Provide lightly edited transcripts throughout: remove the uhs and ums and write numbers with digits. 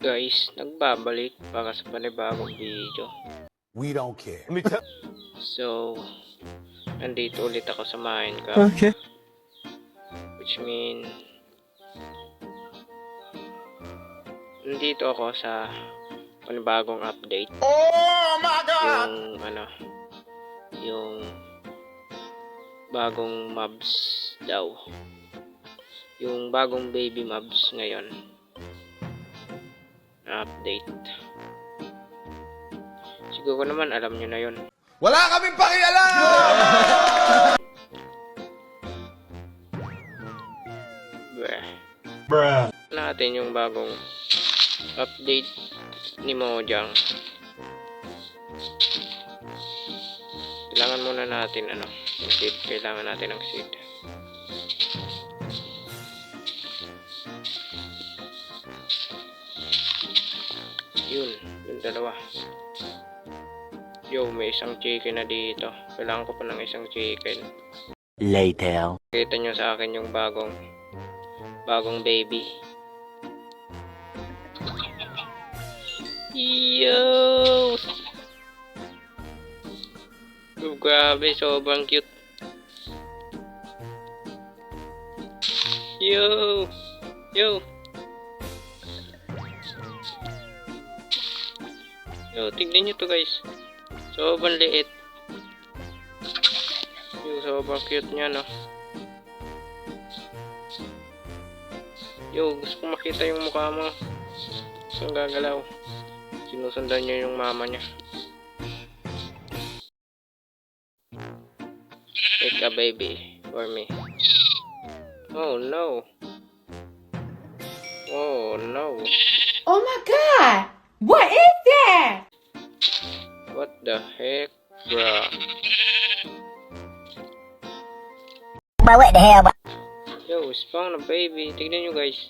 Guys, nagbabalik para sa panibagong video. We don't care. So, nandito ulit ako sa Minecraft. Okay. Which mean, nandito ako sa panibagong update. Oh my God! Yung bagong mobs daw. Yung bagong baby mobs ngayon. Update. Siguro naman alam nyo na yun. Wala kaming pakialam! Bruh. Natin yung bagong update ni Mojang. Kailangan muna natin yung seed. Kailangan natin ng seed. Yung dalawa. Yo, may isang chicken na dito. Kailangan ko pa ng isang chicken. Later. Kita nyo sa akin yung bagong baby. Yo! Oh, grabe, sobrang cute. Yo! Yo! Yo, tignan nyo to guys. Sobrang liit. Yo, sobrang cute niya, no? Yo, gusto ko makita yung mukha mo. Saan gagalaw? Sinusundan niya yung mama niya. Take a baby for me. Oh no. Oh no. Oh my God! What is that? What the heck, bruh? What the hell? Yo, spawn a baby. Tignan nyo guys.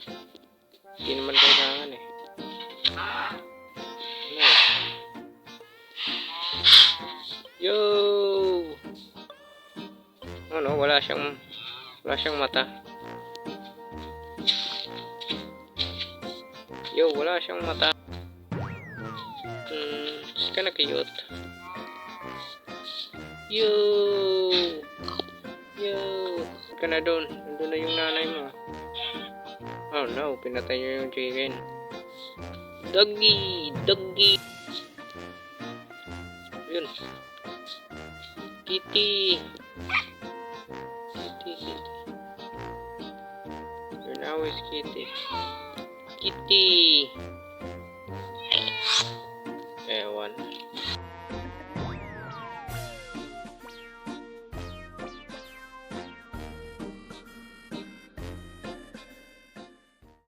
Hindi naman kailangan eh. Yo! Wala siyang mata. Yo, wala siyang mata. It's kinda cute. Yo! Ka na doon. Nandun na yung nanay mo. Oh no, pinatay niyo yung chicken. Doggy! Yun. Kitty! You're now is Kitty. Kitty! Ewan.